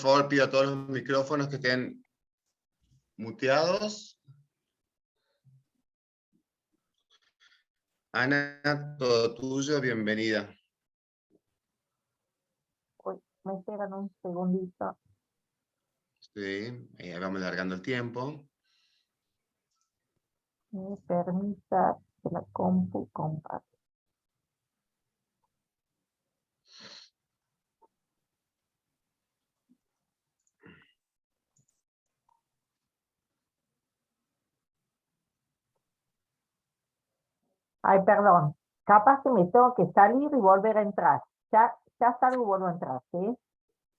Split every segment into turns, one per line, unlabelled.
favor pido a todos los micrófonos que estén muteados. Ana, todo tuyo, bienvenida.
Uy, me esperan un segundito.
Sí, ahí vamos alargando el tiempo.
Me permita que la compu comparte. Ay, perdón. Capaz que me tengo que salir y volver a entrar. Ya salgo y vuelvo a entrar, ¿sí?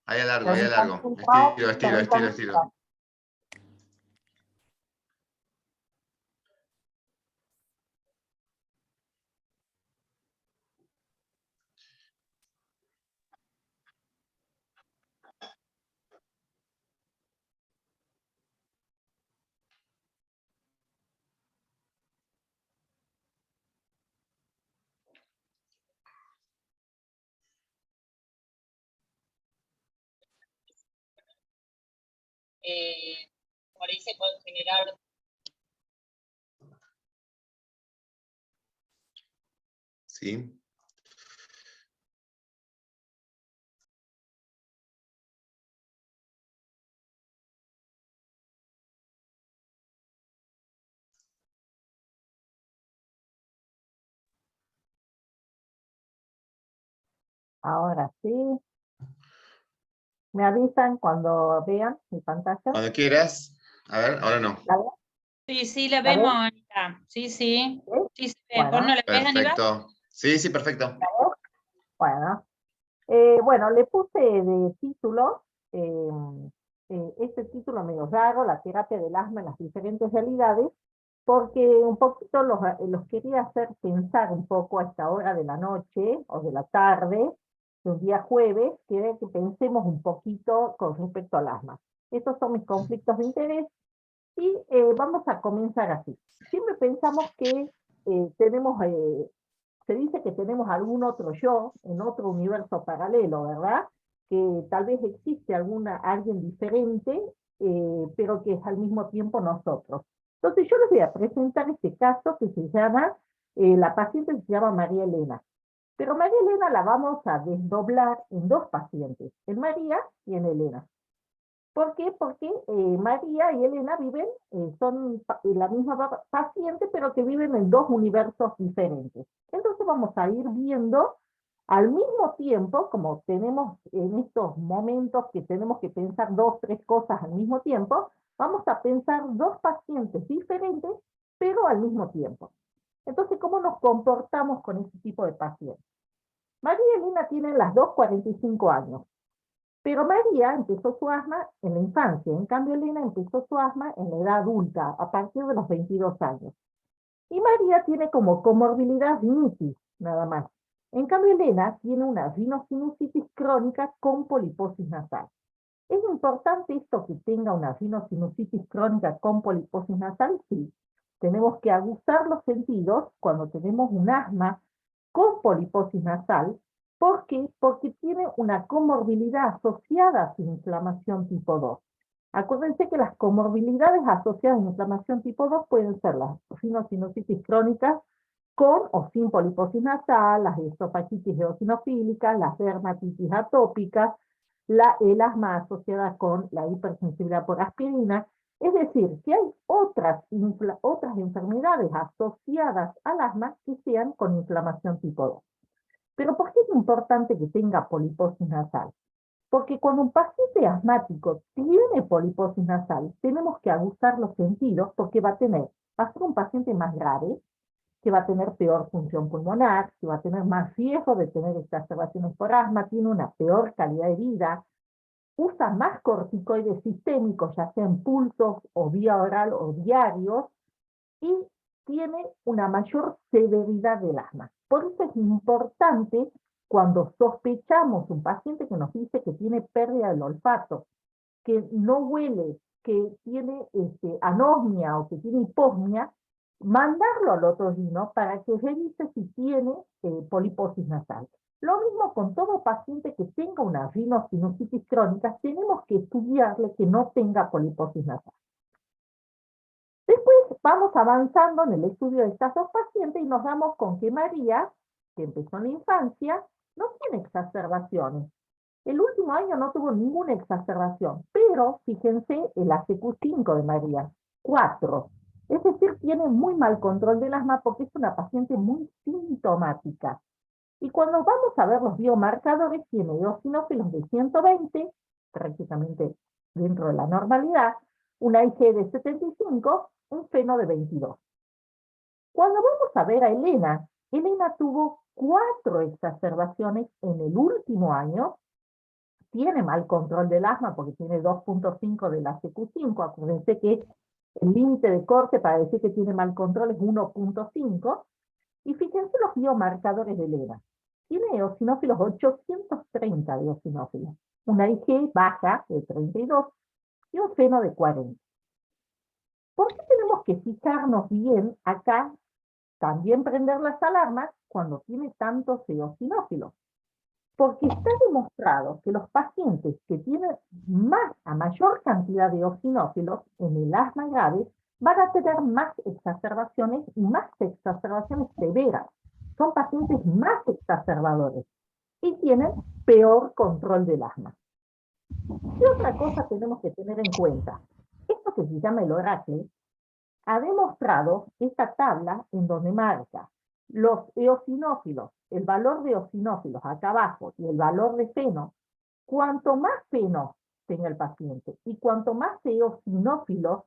Ahí alargo, ahí
Permítame
alargo.
un poco,
Estiro.
permítame.
Por ahí se pueden generar.
Sí.
Ahora sí. Me avisan cuando vean mi pantalla.
Cuando quieras. A ver, ahora no.
¿La ven?
Sí, la
¿La ven?
vemos, Anita. Sí.
¿Sí?
Sí se ve.
Bueno.
¿Vos no la ves, Aníbal?
Perfecto. Sí, perfecto.
Bueno. Bueno, le puse de título, este título medio raro, la terapia del asma en las diferentes realidades, porque un poquito los quería hacer pensar un poco a esta hora de la noche o de la tarde, de un día jueves, quería que pensemos un poquito con respecto al asma. Estos son mis conflictos de interés y vamos a comenzar así. Siempre pensamos que tenemos se dice que tenemos algún otro yo en otro universo paralelo, ¿verdad? Que tal vez existe alguien diferente, pero que es al mismo tiempo nosotros. Entonces yo les voy a presentar este caso que se llama, la paciente se llama María Elena. Pero María Elena la vamos a desdoblar en dos pacientes, en María y en Elena. ¿Por qué? Porque María y Elena viven, son la misma paciente, pero que viven en dos universos diferentes. Entonces vamos a ir viendo al mismo tiempo, como tenemos en estos momentos que tenemos que pensar dos, tres cosas al mismo tiempo, vamos a pensar dos pacientes diferentes, pero al mismo tiempo. Entonces, ¿cómo nos comportamos con este tipo de pacientes? María y Elena tienen las dos 45 años. Pero María empezó su asma en la infancia, en cambio Elena empezó su asma en la edad adulta, a partir de los 22 años. Y María tiene como comorbilidad rinitis, nada más. En cambio Elena tiene una rinosinusitis crónica con poliposis nasal. ¿Es importante esto que tenga una rinosinusitis crónica con poliposis nasal? Sí. Tenemos que aguzar los sentidos cuando tenemos un asma con poliposis nasal. ¿Por qué? Porque tiene una comorbilidad asociada a su inflamación tipo 2. Acuérdense que las comorbilidades asociadas a inflamación tipo 2 pueden ser las rinosinusitis crónicas con o sin poliposis nasal, las esofagitis eosinofílicas, las dermatitis atópicas, el asma asociada con la hipersensibilidad por aspirina. Es decir, que hay otras enfermedades asociadas al asma que sean con inflamación tipo 2. Pero ¿por qué es importante que tenga poliposis nasal? Porque cuando un paciente asmático tiene poliposis nasal, tenemos que aguzar los sentidos porque va a ser un paciente más grave, que va a tener peor función pulmonar, que va a tener más riesgo de tener exacerbaciones por asma, tiene una peor calidad de vida, usa más corticoides sistémicos, ya sea en pulsos o vía oral o diarios, y tiene una mayor severidad del asma. Por eso es importante cuando sospechamos un paciente que nos dice que tiene pérdida del olfato, que no huele, que tiene anosmia o que tiene hiposmia, mandarlo al otorrino para que revise si tiene poliposis nasal. Lo mismo con todo paciente que tenga una rinosinusitis crónica, tenemos que estudiarle que no tenga poliposis nasal. Después vamos avanzando en el estudio de estas dos pacientes y nos damos con que María, que empezó en la infancia, no tiene exacerbaciones. El último año no tuvo ninguna exacerbación, pero fíjense el ACQ5 de María, 4. Es decir, tiene muy mal control del asma porque es una paciente muy sintomática. Y cuando vamos a ver los biomarcadores, tiene eosinófilos de 120, prácticamente dentro de la normalidad, una IG de 75, un feno de 22. Cuando vamos a ver a Elena, Elena tuvo 4 exacerbaciones en el último año, tiene mal control del asma porque tiene 2.5 de la CQ5, acuérdense que el límite de corte para decir que tiene mal control es 1.5, y fíjense los biomarcadores de Elena. Tiene eosinófilos 830 de eosinófilos, una IG baja de 32 y un feno de 40. ¿Por qué tenemos que fijarnos bien acá, también prender las alarmas cuando tiene tantos eosinófilos? Porque está demostrado que los pacientes que tienen a mayor cantidad de eosinófilos en el asma grave van a tener más exacerbaciones y más exacerbaciones severas. Son pacientes más exacerbadores y tienen peor control del asma. ¿Qué otra cosa tenemos que tener en cuenta? Esto que se llama el Oracle ha demostrado esta tabla en donde marca los eosinófilos, el valor de eosinófilos acá abajo y el valor de feno. Cuanto más feno tenga el paciente y cuanto más eosinófilos,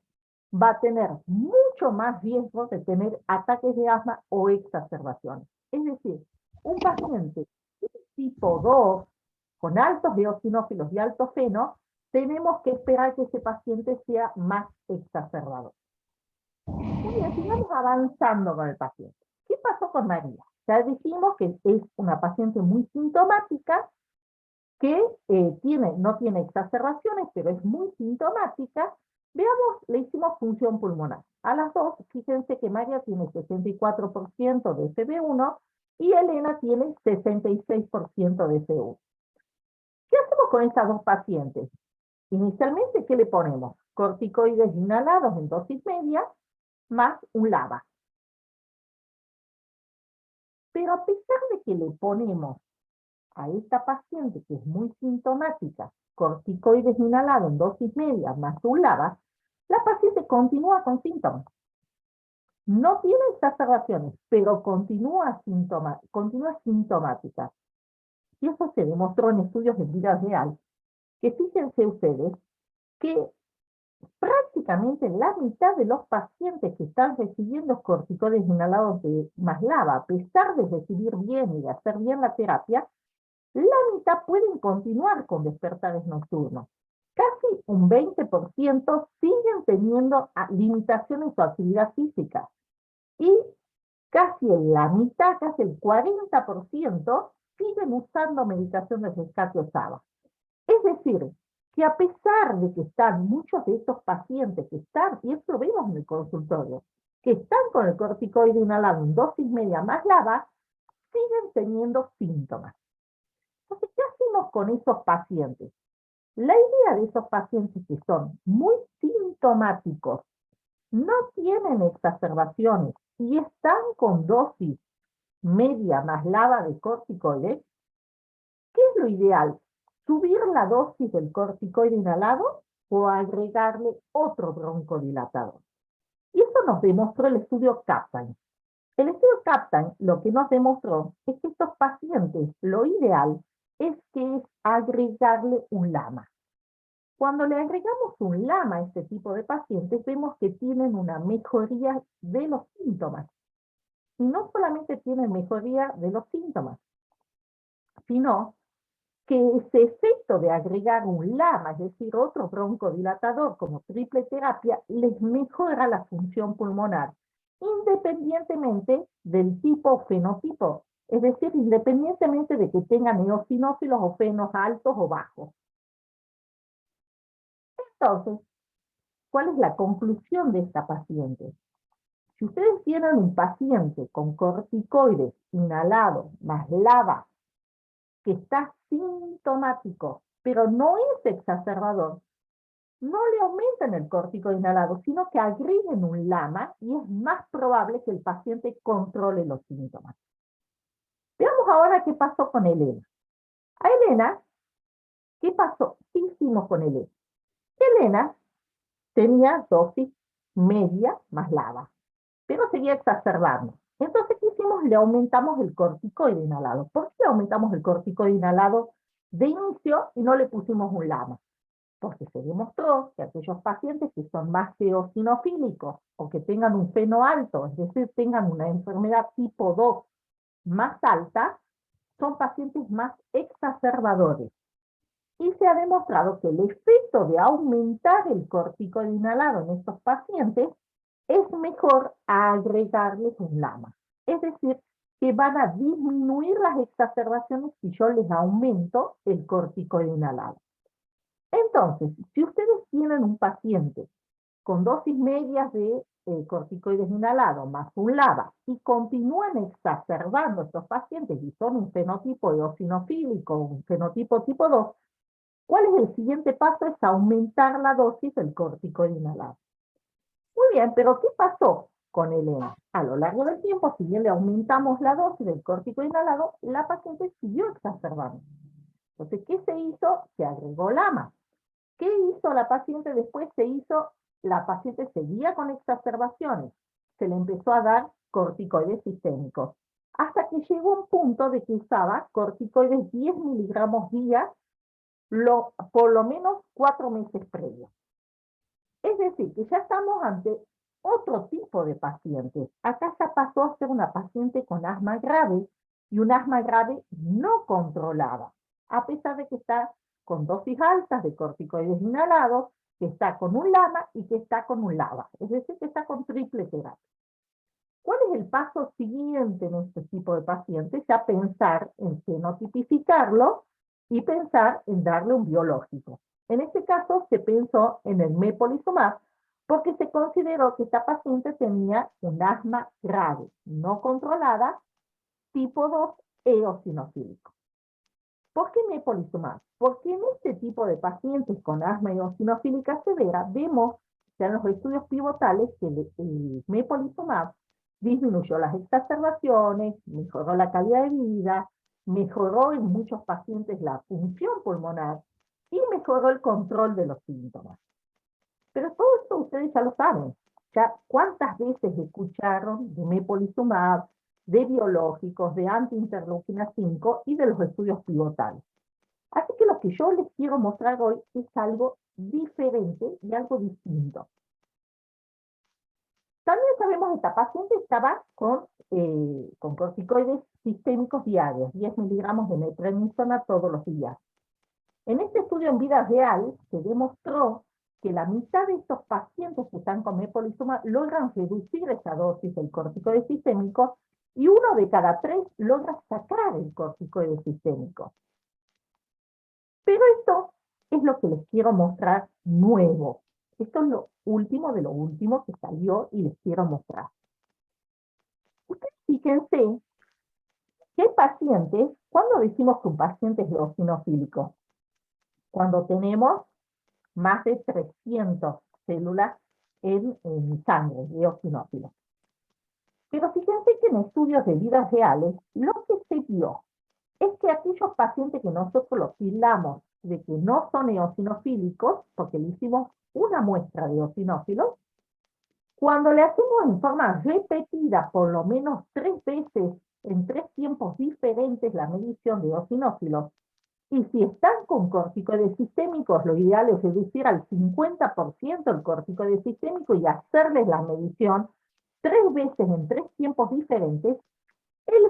va a tener mucho más riesgo de tener ataques de asma o exacerbaciones. Es decir, un paciente tipo 2, con altos eosinófilos y alto feno, tenemos que esperar que ese paciente sea más exacerbado. Muy bien, sigamos avanzando con el paciente. ¿Qué pasó con María? Ya dijimos que es una paciente muy sintomática, que no tiene exacerbaciones, pero es muy sintomática. Veamos, le hicimos función pulmonar. A las dos, fíjense que María tiene 64% de FB1 y Elena tiene 66% de FU. ¿Qué hacemos con estas dos pacientes? Inicialmente, ¿qué le ponemos? Corticoides inhalados en dosis media, más un LABA. Pero a pesar de que le ponemos a esta paciente que es muy sintomática, corticoides inhalados en dosis media más un LABA, la paciente continúa con síntomas. No tiene exacerbaciones, pero continúa sintomática. Y eso se demostró en estudios en vida real, que fíjense ustedes que prácticamente la mitad de los pacientes que están recibiendo corticoides inhalados de más LABA, a pesar de recibir bien y de hacer bien la terapia, la mitad pueden continuar con despertares nocturnos. Casi un 20% siguen teniendo limitaciones en su actividad física. Y casi la mitad, casi el 40%, siguen usando medicación de rescate SABA. Es decir, que a pesar de que están muchos de estos pacientes que están, y esto lo vemos en el consultorio, que están con el corticoide inhalado en dosis media más LABA, siguen teniendo síntomas. Entonces, ¿qué hacemos con esos pacientes? La idea de esos pacientes que son muy sintomáticos, no tienen exacerbaciones y están con dosis media más LABA de corticoides, ¿qué es lo ideal? ¿Subir la dosis del corticoide inhalado o agregarle otro broncodilatador? Y eso nos demostró el estudio Captain. El estudio Captain lo que nos demostró es que estos pacientes, lo ideal es agregarle un LAMA. Cuando le agregamos un LAMA a este tipo de pacientes, vemos que tienen una mejoría de los síntomas. Y no solamente tienen mejoría de los síntomas, sino que ese efecto de agregar un LAMA, es decir, otro broncodilatador como triple terapia, les mejora la función pulmonar, independientemente del tipo o fenotipo, es decir, independientemente de que tengan eosinófilos o fenos altos o bajos. Entonces, ¿cuál es la conclusión de esta paciente? Si ustedes tienen un paciente con corticoides inhalados más LABA que está sintomático, pero no es exacerbador, no le aumenten el corticoide inhalado, sino que agreguen un LAMA y es más probable que el paciente controle los síntomas. Veamos ahora qué pasó con Elena. A Elena, ¿qué pasó? ¿Qué hicimos con Elena? Elena tenía dosis media más LABA, pero seguía exacerbando. Entonces, ¿qué hicimos? Le aumentamos el corticoide inhalado. ¿Por qué le aumentamos el corticoide inhalado de inicio y no le pusimos un LAMA? Porque se demostró que aquellos pacientes que son más eosinofílicos o que tengan un FeNO alto, es decir, tengan una enfermedad tipo 2 más alta, son pacientes más exacerbadores. Y se ha demostrado que el efecto de aumentar el corticoide inhalado en estos pacientes es mejor agregarles un LAMA. Es decir, que van a disminuir las exacerbaciones si yo les aumento el corticoide inhalado. Entonces, si ustedes tienen un paciente con dosis medias de corticoides inhalados más un LABA y continúan exacerbando estos pacientes y son un fenotipo eosinofílico, un fenotipo tipo 2, ¿cuál es el siguiente paso? Es aumentar la dosis del corticoide inhalado. Muy bien, pero ¿qué pasó con Elena? A lo largo del tiempo, si bien le aumentamos la dosis del corticoide inhalado, la paciente siguió exacerbando. Entonces, ¿qué se hizo? Se agregó LAMA. ¿Qué hizo la paciente después? La paciente seguía con exacerbaciones. Se le empezó a dar corticoides sistémicos. Hasta que llegó un punto de que usaba corticoides 10 miligramos día, por lo menos 4 meses previos. Es decir, que ya estamos ante otro tipo de pacientes. Acá ya pasó a ser una paciente con asma grave y un asma grave no controlada, a pesar de que está con dosis altas de corticoides inhalados, que está con un LAMA y que está con un LABA, es decir, que está con triple terapia. ¿Cuál es el paso siguiente en este tipo de pacientes? Ya pensar en fenotipificarlo y pensar en darle un biológico. En este caso se pensó en el mepolizumab porque se consideró que esta paciente tenía un asma grave, no controlada, tipo 2 eosinofílico. ¿Por qué mepolizumab? Porque en este tipo de pacientes con asma eosinofílica severa vemos ya en los estudios pivotales que el mepolizumab disminuyó las exacerbaciones, mejoró la calidad de vida, mejoró en muchos pacientes la función pulmonar y mejoró el control de los síntomas. Pero todo esto ustedes ya lo saben. Ya cuántas veces escucharon de mepolizumab, de biológicos, de antiinterleucina 5 y de los estudios pivotales. Así que lo que yo les quiero mostrar hoy es algo diferente y algo distinto. También sabemos que esta paciente estaba con corticoides sistémicos diarios, 10 miligramos de metronidazol todos los días. En este estudio en vida real se demostró que la mitad de estos pacientes que están con mepolizumab logran reducir esa dosis del corticoide sistémico y 1 de cada 3 logra sacar el corticoide sistémico. Pero esto es lo que les quiero mostrar nuevo. Esto es lo último de lo último que salió y les quiero mostrar. Ustedes fíjense que hay pacientes, ¿cuándo decimos que un paciente es eosinofílico? Cuando tenemos más de 300 células en sangre de eosinófilos. Pero fíjense que en estudios de vidas reales, lo que se vio es que aquellos pacientes que nosotros los tildamos de que no son eosinofílicos, porque le hicimos una muestra de eosinófilos, cuando le hacemos en forma repetida, por lo menos 3 veces, en 3 tiempos diferentes, la medición de eosinófilos, y si están con corticoides sistémicos, lo ideal es reducir al 50% el corticoide sistémico y hacerles la medición 3 veces en 3 tiempos diferentes, el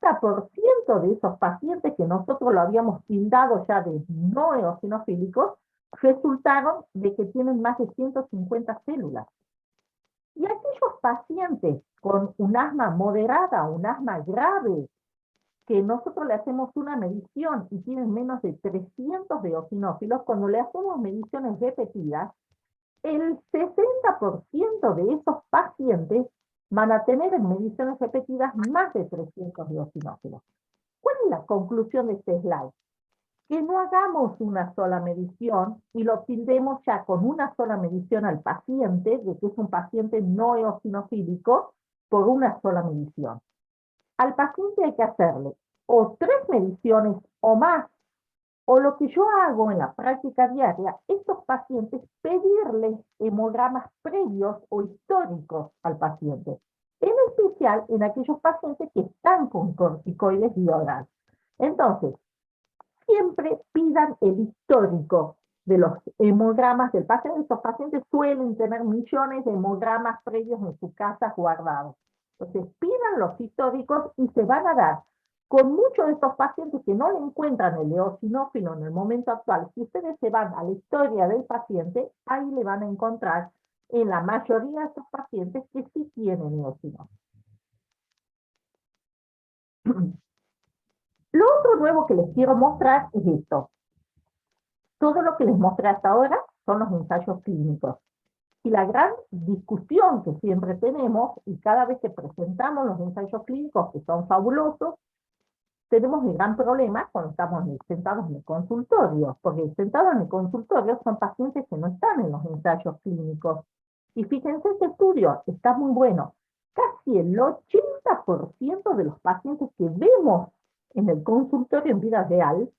70% de esos pacientes que nosotros lo habíamos tildado ya de no eosinofílicos, resultaron de que tienen más de 150 células. Y aquellos pacientes con un asma moderada, un asma grave, que nosotros le hacemos una medición y tienen menos de 300 de eosinófilos, cuando le hacemos mediciones repetidas, el 60% de esos pacientes van a tener en mediciones repetidas más de 300 eosinófilos. ¿Cuál es la conclusión de este slide? Que no hagamos una sola medición y lo tildemos ya con una sola medición al paciente, de que es un paciente no eosinofílico, por una sola medición. Al paciente hay que hacerle o 3 mediciones o más, o lo que yo hago en la práctica diaria, estos pacientes pedirles hemogramas previos o históricos al paciente, en especial en aquellos pacientes que están con corticoides vía oral. Entonces, siempre pidan el histórico de los hemogramas del paciente. Estos pacientes suelen tener millones de hemogramas previos en su casa guardados. Entonces, pidan los históricos y se van a dar con muchos de estos pacientes que no le encuentran el eosinófilo en el momento actual. Si ustedes se van a la historia del paciente, ahí le van a encontrar en la mayoría de estos pacientes que sí tienen eosinófilo. Lo otro nuevo que les quiero mostrar es esto. Todo lo que les mostré hasta ahora son los ensayos clínicos. Y la gran discusión que siempre tenemos, y cada vez que presentamos los ensayos clínicos, que son fabulosos, tenemos el gran problema cuando estamos sentados en el consultorio, porque sentados en el consultorio son pacientes que no están en los ensayos clínicos. Y fíjense, este estudio está muy bueno. Casi el 80% de los pacientes que vemos en el consultorio en vida real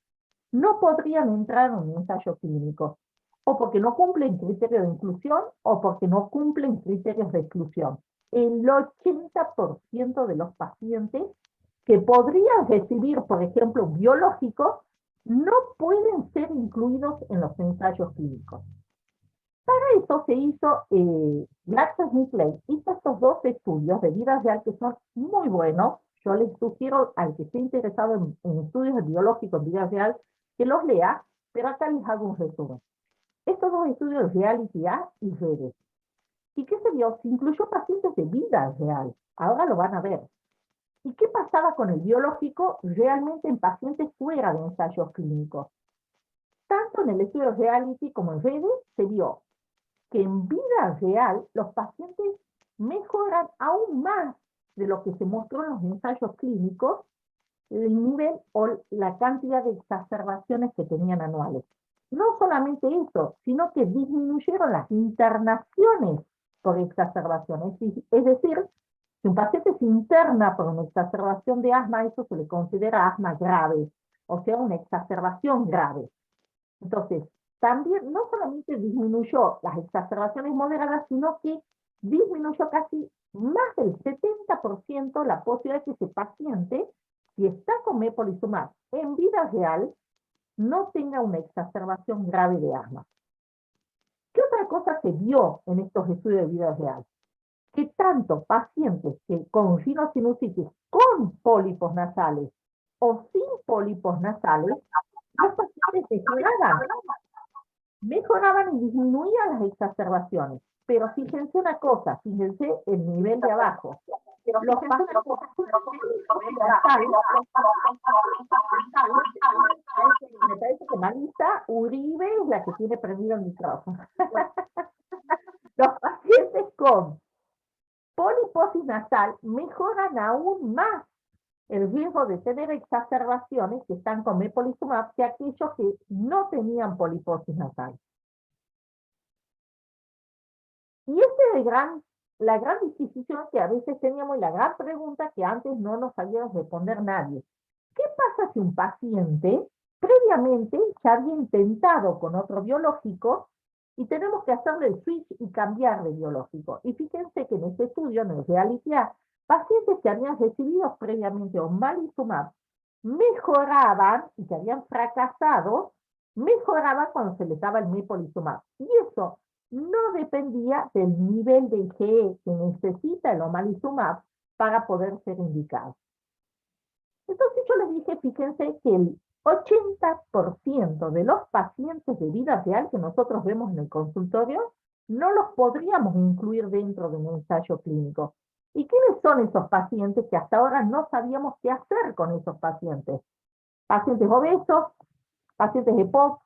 no podrían entrar en un ensayo clínico, o porque no cumplen criterios de inclusión, o porque no cumplen criterios de exclusión. El 80% de los pacientes que podrían recibir, por ejemplo, biológicos, no pueden ser incluidos en los ensayos clínicos. Para eso se hizo, GlaxoSmithKline hizo estos 2 estudios de vida real que son muy buenos. Yo les sugiero al que esté interesado en estudios biológicos en vida real que los lea, pero acá les hago un resumen. Estos 2 estudios, Reality A y REDES. ¿Y qué se vio? Se incluyó pacientes de vida real. Ahora lo van a ver. ¿Y qué pasaba con el biológico realmente en pacientes fuera de ensayos clínicos? Tanto en el estudio Reality como en REDES se vio que en vida real los pacientes mejoran aún más de lo que se mostró en los ensayos clínicos, el nivel o la cantidad de exacerbaciones que tenían anuales. No solamente eso, sino que disminuyeron las internaciones por exacerbaciones. Es decir, si un paciente se interna por una exacerbación de asma, eso se le considera asma grave, o sea, una exacerbación grave. Entonces, también no solamente disminuyó las exacerbaciones moderadas, sino que disminuyó casi más del 70% la posibilidad de que ese paciente, si está con mepolizumab en vida real, no tenga una exacerbación grave de asma. ¿Qué otra cosa se vio en estos estudios de vida real? Que tanto pacientes que con rhinosinusitis con pólipos nasales o sin pólipos nasales, los pacientes mejoraban y disminuían las exacerbaciones. Pero fíjense una cosa, fíjense el nivel de abajo. Los pacientes me parece que Marisa Uribe es la que tiene prendido el micrófono. Los pacientes con poliposis nasal mejoran aún más el riesgo de tener exacerbaciones que están con mepolizumab que aquellos que no tenían poliposis nasal. Y esta es la gran disquisición que a veces teníamos y la gran pregunta que antes no nos sabía responder nadie. ¿Qué pasa si un paciente previamente ya había intentado con otro biológico y tenemos que hacerle el switch y cambiar de biológico? Y fíjense que en este estudio, en el Reality A, pacientes que habían recibido previamente omalizumab mejoraban, y que habían fracasado, mejoraban cuando se les daba el mepolizumab. Y eso no dependía del nivel de IgE que necesita el omalizumab para poder ser indicado. Entonces yo les dije, fíjense que el 80% de los pacientes de vida real que nosotros vemos en el consultorio no los podríamos incluir dentro de un ensayo clínico. ¿Y quiénes son esos pacientes que hasta ahora no sabíamos qué hacer con esos pacientes? Pacientes obesos, pacientes EPOC,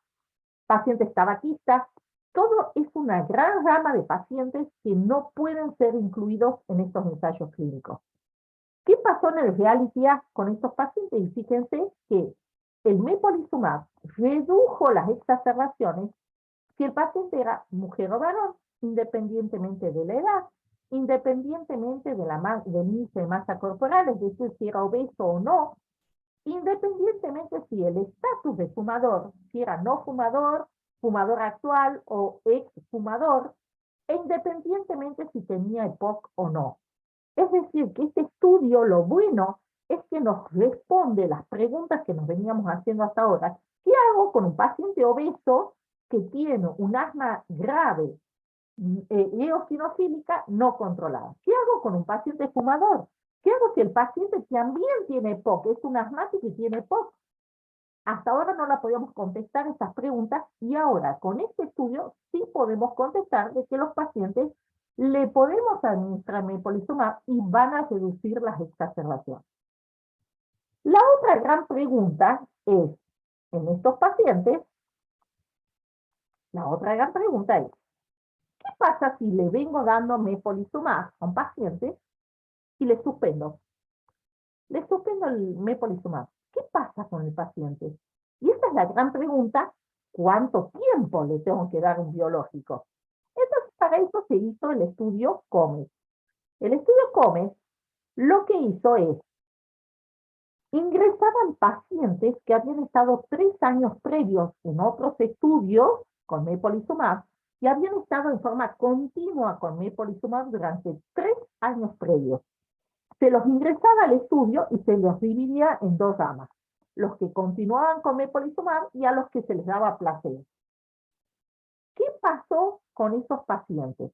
pacientes tabaquistas. Todo es una gran gama de pacientes que no pueden ser incluidos en estos ensayos clínicos. ¿Qué pasó en el reality A con estos pacientes? Y fíjense que el mepolizumab redujo las exacerbaciones si el paciente era mujer o varón, independientemente de la edad, independientemente del índice de masa corporal, es decir, si era obeso o no, independientemente si el estatus de fumador, si era no fumador, fumador actual o ex fumador, e independientemente si tenía EPOC o no. Es decir, que este estudio, lo bueno, es que nos responde las preguntas que nos veníamos haciendo hasta ahora. ¿Qué hago con un paciente obeso que tiene un asma grave, eosinofílica no controlada? ¿Qué hago con un paciente fumador? ¿Qué hago si el paciente también tiene EPOC, es un asmático y tiene EPOC? Hasta ahora no la podíamos contestar estas preguntas y ahora con este estudio sí podemos contestar de que los pacientes le podemos administrar mepolizumab y van a reducir las exacerbaciones. La otra gran pregunta es, en estos pacientes, ¿qué pasa si le vengo dando mepolizumab a un paciente y le suspendo? Le suspendo el mepolizumab. ¿Qué pasa con el paciente? Y esa es la gran pregunta, ¿cuánto tiempo le tengo que dar un biológico? Entonces, para eso se hizo el estudio COMET. El estudio COMET lo que hizo es, ingresaban pacientes que habían estado 3 años previos en otros estudios con mepolizumab y habían estado en forma continua con mepolizumab durante 3 años previos. Se los ingresaba al estudio y se los dividía en 2 ramas. Los que continuaban con mepolizumab y a los que se les daba placebo. ¿Qué pasó con esos pacientes?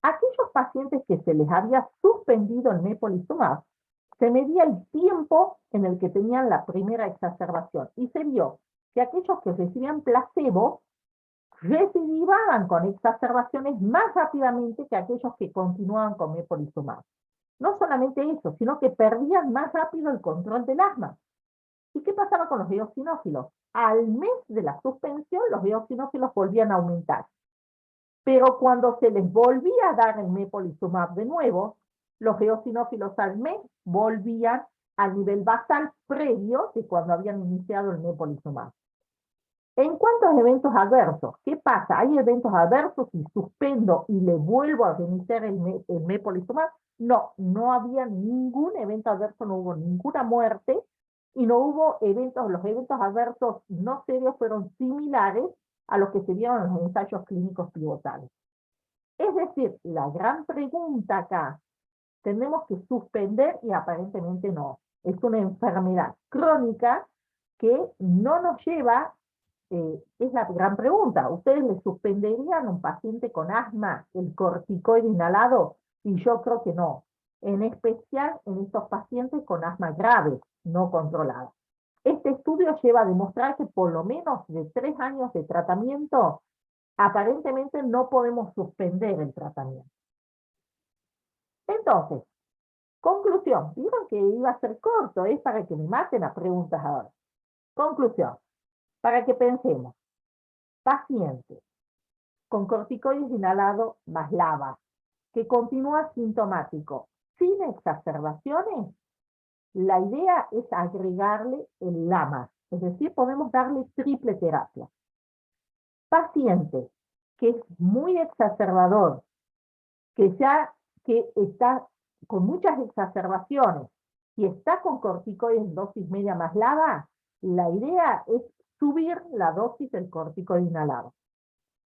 Aquellos pacientes que se les había suspendido el mepolizumab, se medía el tiempo en el que tenían la primera exacerbación y se vio que aquellos que recibían placebo recidivaban con exacerbaciones más rápidamente que aquellos que continuaban con mepolizumab. No solamente eso, sino que perdían más rápido el control del asma. ¿Y qué pasaba con los eosinófilos? Al mes de la suspensión, los eosinófilos volvían a aumentar. Pero cuando se les volvía a dar el mepolizumab de nuevo, los eosinófilos al mes volvían al nivel basal previo de cuando habían iniciado el mepolizumab. En cuanto a eventos adversos, ¿qué pasa? ¿Hay eventos adversos y suspendo y le vuelvo a reiniciar el mepolizumab? No, no había ningún evento adverso, no hubo ninguna muerte y no hubo eventos, los eventos adversos no serios fueron similares a los que se vieron en los ensayos clínicos pivotales. Es decir, la gran pregunta acá, tenemos que suspender y aparentemente no. Es una enfermedad crónica que no nos lleva, es la gran pregunta, ¿ustedes le suspenderían a un paciente con asma el corticoide inhalado? Y yo creo que no, en especial en estos pacientes con asma grave, no controlada. Este estudio lleva a demostrar que por lo menos de 3 años de tratamiento, aparentemente no podemos suspender el tratamiento. Entonces, conclusión, vieron que iba a ser corto, es para que me maten las preguntas ahora. Conclusión, para que pensemos, paciente con corticoides inhalado más LABA, que continúa sintomático, sin exacerbaciones, la idea es agregarle el LAMA, es decir, podemos darle triple terapia. Paciente que es muy exacerbador, que está con muchas exacerbaciones y está con corticoides en dosis media más LABA, la idea es subir la dosis del corticoide inhalado.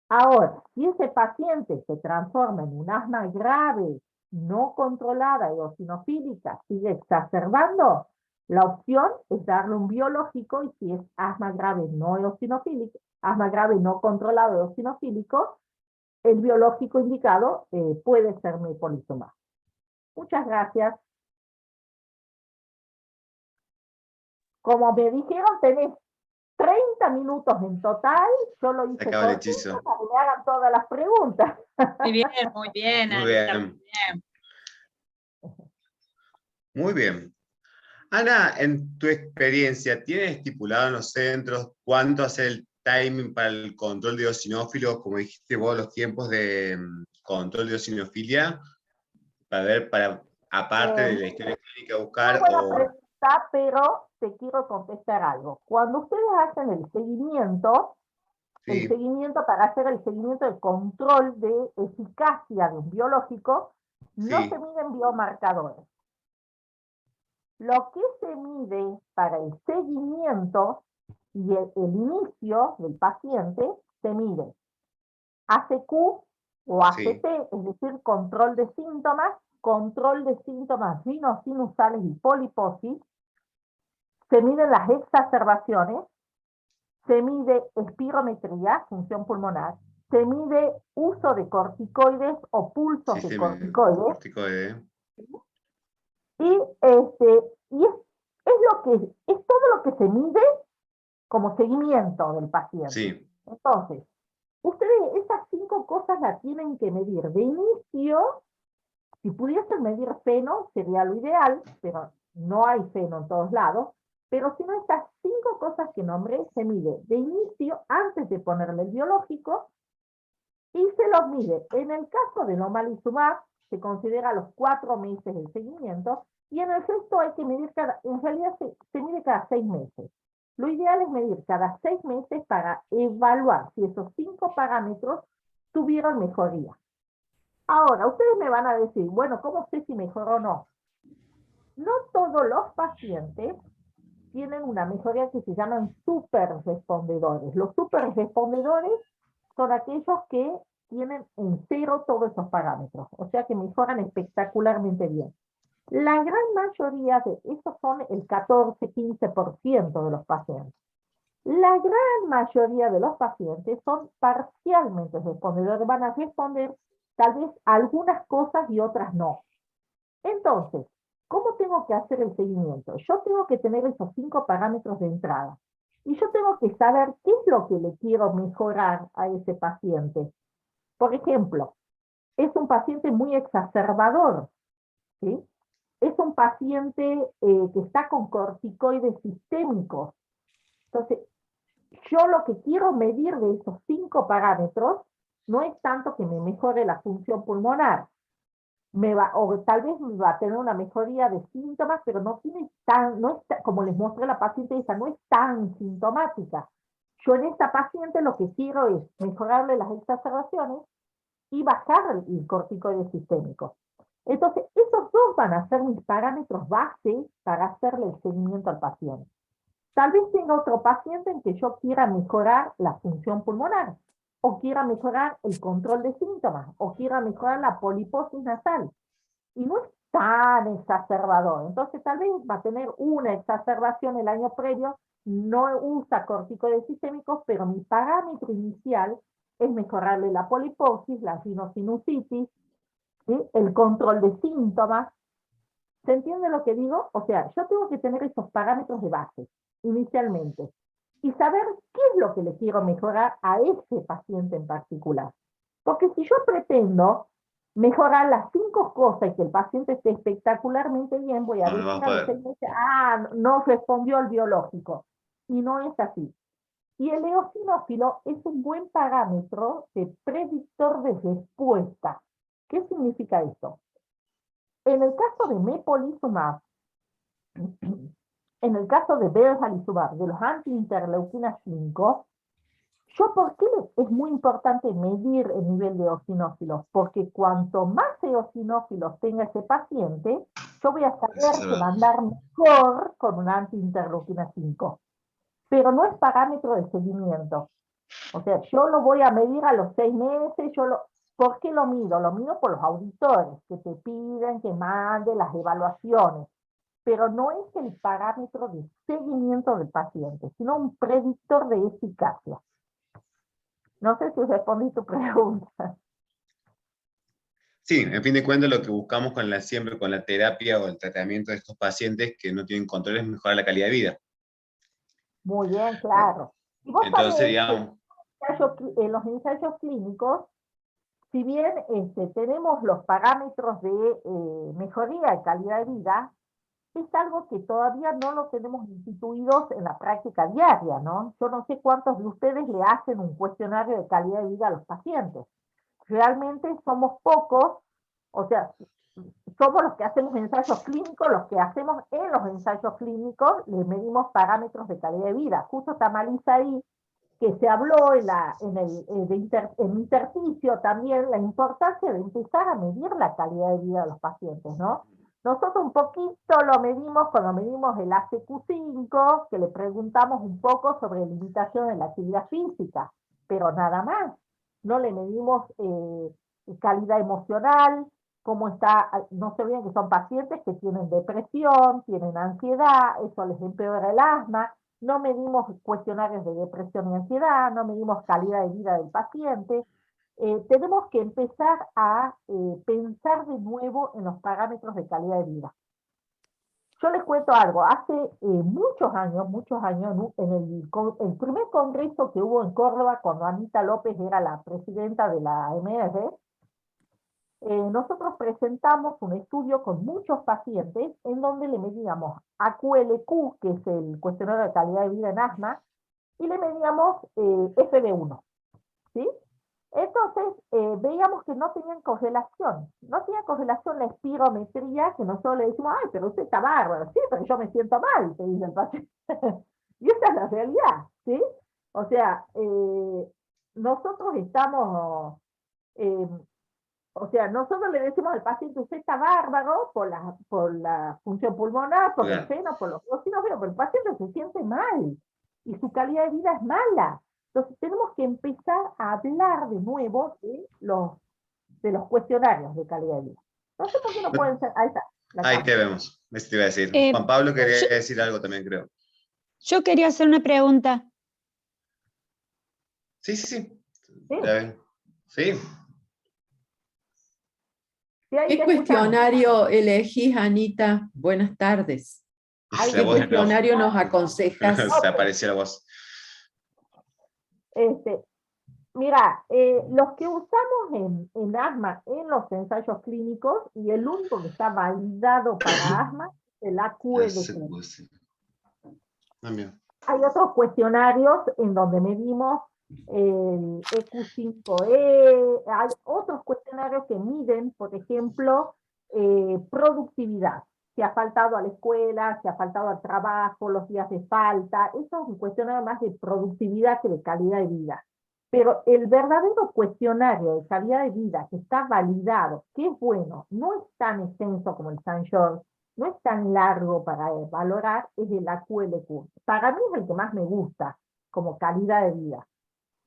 Ahora, si ese paciente se transforma en un asma grave, no controlada, eosinofílica, sigue exacerbando, la opción es darle un biológico y si es asma grave no eosinofílico, asma grave no controlado eosinofílico, el biológico indicado puede ser mepolizumab. Muchas gracias. Como me dijeron, tenés 30 minutos en total, yo lo hice
acaba el
cortito
hechizo.
para que me hagan todas las preguntas.
Muy bien, muy bien,
Muy
Anita,
bien.
muy bien.
Muy bien. Ana, en tu experiencia, ¿tienes estipulado en los centros cuánto hace el timing para el control de eosinófilos, como dijiste vos, los tiempos de control de eosinofilia, para ver, para aparte de la
Muy
historia clínica, buscar
buena
o...
pregunta, pero te quiero contestar algo. Cuando ustedes hacen el
Sí,
seguimiento para hacer el seguimiento del control de eficacia de un biológico, no se
sí,
miden biomarcadores. Lo que se mide para el seguimiento y el inicio del paciente, se mide ACQ o
sí,
ACT, es decir, control de síntomas rinosinusales y poliposis, se miden las exacerbaciones, se mide espirometría, función pulmonar, se mide uso de corticoides o pulsos
sí,
de
sí,
corticoides,
corticoide.
y, es todo lo que se mide como seguimiento del paciente.
Sí,
Entonces, ustedes esas 5 cosas las tienen que medir. De inicio, si pudiesen medir feno, sería lo ideal, pero no hay feno en todos lados. Pero si no, estas 5 cosas que nombré se mide de inicio, antes de ponerle el biológico, y se los mide. En el caso de omalizumab, se considera los 4 meses de seguimiento, y en el resto hay que medir en realidad se mide cada 6 meses. Lo ideal es medir cada 6 meses para evaluar si esos 5 parámetros tuvieron mejoría. Ahora, ustedes me van a decir, bueno, ¿cómo sé si mejoró o no? No todos los pacientes tienen una mejoría que se llaman superrespondedores. Los superrespondedores son aquellos que tienen en cero todos esos parámetros, o sea que mejoran espectacularmente bien. La gran mayoría de esos son el 14-15% de los pacientes. La gran mayoría de los pacientes son parcialmente respondedores, van a responder tal vez algunas cosas y otras no. Entonces, ¿cómo tengo que hacer el seguimiento? Yo tengo que tener esos 5 parámetros de entrada. Y yo tengo que saber qué es lo que le quiero mejorar a ese paciente. Por ejemplo, es un paciente muy exacerbador, ¿sí? Es un paciente que está con corticoides sistémicos. Entonces, yo lo que quiero medir de esos 5 parámetros no es tanto que me mejore la función pulmonar, o tal vez va a tener una mejoría de síntomas, pero no es como les mostré a la paciente esa, no es tan sintomática. Yo en esta paciente lo que quiero es mejorarle las exacerbaciones y bajar el corticoide sistémico. Entonces, esos dos van a ser mis parámetros base para hacerle el seguimiento al paciente. Tal vez tenga otro paciente en que yo quiera mejorar la función pulmonar, o quiera mejorar el control de síntomas, o quiera mejorar la poliposis nasal. Y no es tan exacerbador. Entonces, tal vez va a tener una exacerbación el año previo, no usa corticoides sistémicos, pero mi parámetro inicial es mejorarle la poliposis, la rhinosinusitis, ¿sí? El control de síntomas. ¿Se entiende lo que digo? O sea, yo tengo que tener esos parámetros de base inicialmente y saber qué es lo que le quiero mejorar a ese paciente en particular. Porque si yo pretendo mejorar las 5 cosas y que el paciente esté espectacularmente bien, voy a
no, no vas
decir
a
a los
poder.
6 meses, no respondió al biológico. Y no es así. Y el eosinófilo es un buen parámetro de predictor de respuesta. ¿Qué significa esto? En el caso de mepolizumab, en el caso de bermalizumab, de los antiinterleuquinas 5, ¿por qué es muy importante medir el nivel de eosinófilos? Porque cuanto más eosinófilos tenga ese paciente, yo voy a saber que va a andar mejor con una antiinterleuquina 5. Pero no es parámetro de seguimiento. O sea, yo lo voy a medir a los 6 meses, ¿por qué lo mido? Lo mido por los auditores, que te piden que mande las evaluaciones, pero no es el parámetro de seguimiento del paciente, sino un predictor de eficacia. No sé si respondí tu pregunta.
Sí, en fin de cuentas lo que buscamos siempre con la terapia o el tratamiento de estos pacientes que no tienen control es mejorar la calidad de vida.
Muy bien, claro. Y vos
Entonces,
sabés que
digamos,
en los ensayos clínicos, si bien tenemos los parámetros de mejoría de calidad de vida, es algo que todavía no lo tenemos instituidos en la práctica diaria, ¿no? Yo no sé cuántos de ustedes le hacen un cuestionario de calidad de vida a los pacientes. Realmente somos pocos, o sea, somos los que hacemos ensayos clínicos, los que hacemos en los ensayos clínicos, les medimos parámetros de calidad de vida. Justo está Marisa ahí, que se habló en intersticio también, la importancia de empezar a medir la calidad de vida de los pacientes, ¿no? Nosotros un poquito lo medimos cuando medimos el ACQ5, que le preguntamos un poco sobre limitación en la actividad física, pero nada más. No le medimos calidad emocional, cómo está, no se olviden que son pacientes que tienen depresión, tienen ansiedad, eso les empeora el asma. No medimos cuestionarios de depresión y ansiedad, no medimos calidad de vida del paciente. Tenemos que empezar a pensar de nuevo en los parámetros de calidad de vida. Yo les cuento algo, hace muchos años, en el primer congreso que hubo en Córdoba, cuando Anita López era la presidenta de la AMR, nosotros presentamos un estudio con muchos pacientes en donde le medíamos AQLQ, que es el cuestionario de calidad de vida en asma, y le medíamos FB1, ¿sí? Entonces, veíamos que no tenían correlación. No tenía correlación la espirometría, que nosotros le decimos, ay, pero usted está bárbaro. Sí, pero yo me siento mal, te dice el paciente. Y esa es la realidad, ¿sí? O sea, nosotros estamos... o sea, nosotros le decimos al paciente, usted está bárbaro por la función pulmonar, por el seno, por los bocinos, pero el paciente se siente mal y su calidad de vida es mala. Entonces tenemos que empezar a hablar de nuevo de los cuestionarios de calidad de vida. No sé por qué no pueden ser... Ahí está.
Ahí te vemos, eso te iba a decir. Juan Pablo quería decir algo también, creo.
Yo quería hacer una pregunta.
Sí.
¿Sí?
Sí.
¿Qué cuestionario elegís, Anita? Buenas tardes. ¿Qué cuestionario nos aconsejas?
Se apareció la voz.
Mira, los que usamos en asma en los ensayos clínicos, y el único que está validado para asma es el AQLQ. Hay otros cuestionarios en donde medimos el EQ5E, hay otros cuestionarios que miden, por ejemplo, productividad, si ha faltado a la escuela, si ha faltado al trabajo, los días de falta. Eso es un cuestionario más de productividad que de calidad de vida. Pero el verdadero cuestionario de calidad de vida que está validado, que es bueno, no es tan extenso como el St. George, no es tan largo para valorar, es el AQLQ. Para mí es el que más me gusta como calidad de vida.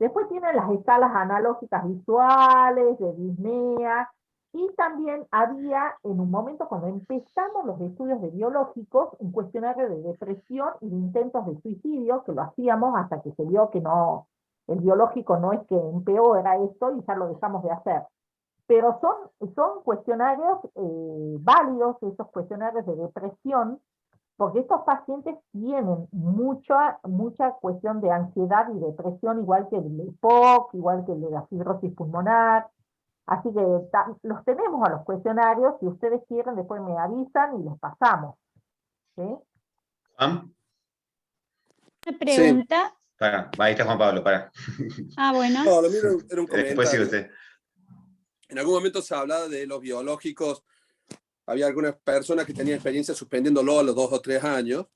Después tiene las escalas analógicas visuales, de disnea, y también había, en un momento cuando empezamos los estudios de biológicos, un cuestionario de depresión y de intentos de suicidio, que lo hacíamos hasta que se vio que no, el biológico no es que empeora esto y ya lo dejamos de hacer. Pero son cuestionarios válidos, esos cuestionarios de depresión, porque estos pacientes tienen mucha cuestión de ansiedad y depresión, igual que el EPOC, igual que el de la fibrosis pulmonar. Así que los tenemos a los cuestionarios, si ustedes quieren después me avisan y los pasamos. ¿Sí?
¿Juan?
Una pregunta.
Sí. Para, ahí está Juan Pablo, para.
Bueno.
No, lo mío era un comentario.
Después sigue usted.
En algún momento se hablaba de los biológicos. Había algunas personas que tenían experiencia suspendiéndolo a los 2 o 3 años.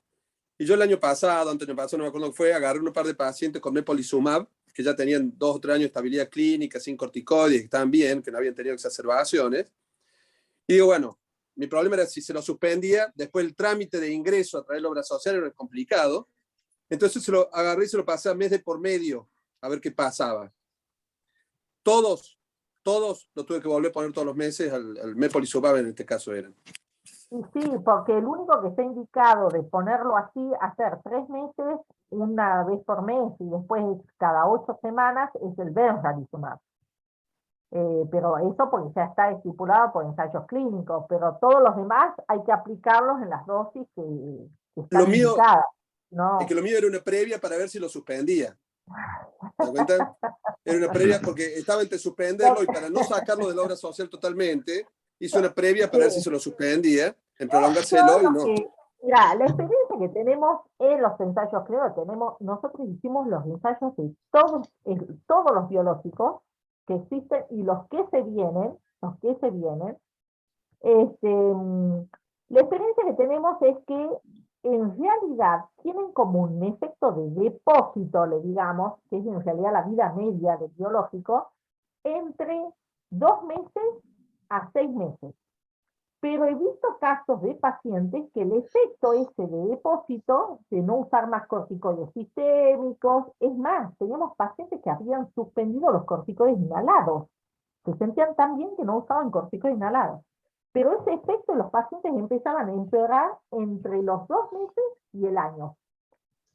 Y yo el año pasado, antes del año pasado, no me acuerdo qué fue, agarré un par de pacientes con mepolizumab, que ya tenían 2 o 3 años de estabilidad clínica, sin corticoides, que estaban bien, que no habían tenido exacerbaciones. Y digo, bueno, mi problema era si se lo suspendía, después el trámite de ingreso a través de la obra social era complicado. Entonces se lo agarré y se lo pasé a mes de por medio, a ver qué pasaba. Todos lo tuve que volver a poner todos los meses, al mepolizumab en este caso eran.
Sí, porque el único que está indicado de ponerlo así, hacer 3 meses, una vez por mes, y después cada 8 semanas, es el benzralizumab. Pero eso porque ya está estipulado por ensayos clínicos, pero todos los demás hay que aplicarlos en las dosis que están indicadas. No.
Es que lo mío era una previa para ver si lo suspendía. ¿Te das cuenta? Era una previa porque estaba entre suspenderlo y para no sacarlo de la obra social totalmente, hizo una previa para ver si se lo suspendía, en prolongárselo y no.
Mira, la experiencia que tenemos en los ensayos clínicos, nosotros hicimos los ensayos de todos los biológicos que existen y los que se vienen, La experiencia que tenemos es que en realidad tienen como un efecto de depósito, le digamos, que es en realidad la vida media del biológico, entre 2 meses a 6 meses. Pero he visto casos de pacientes que el efecto ese de depósito, de no usar más corticoides sistémicos, es más, teníamos pacientes que habían suspendido los corticoides inhalados, se sentían tan bien que no usaban corticoides inhalados. Pero ese efecto los pacientes empezaban a empeorar entre los 2 meses y el año.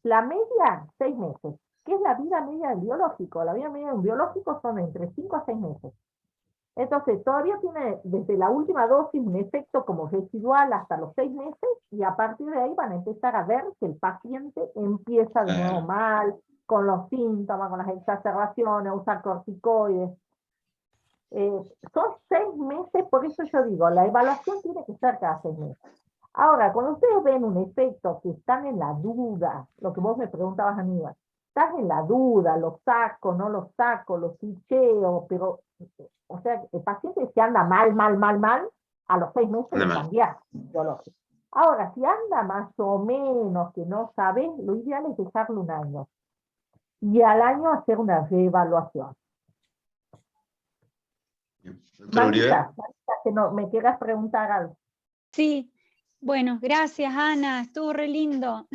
La media, 6 meses. ¿Qué es la vida media del biológico? La vida media de un biológico son entre 5 a 6 meses. Entonces, todavía tiene desde la última dosis un efecto como residual hasta los 6 meses, y a partir de ahí van a empezar a ver que el paciente empieza de nuevo mal, con los síntomas, con las exacerbaciones, a usar corticoides. Son 6 meses, por eso yo digo, la evaluación tiene que ser cada 6 meses. Ahora, cuando ustedes ven un efecto que están en la duda, lo que vos me preguntabas, Aníbal, estás en la duda, lo saco, no lo saco, lo ficheo, pero, o sea, el paciente que anda mal, a los 6 meses de cambiar biológico. Ahora, si anda más o menos, que no sabes, lo ideal es dejarlo un año. Y al año hacer una reevaluación. Marisa, que no, me quieras preguntar algo.
Sí, bueno, gracias Ana, estuvo re lindo.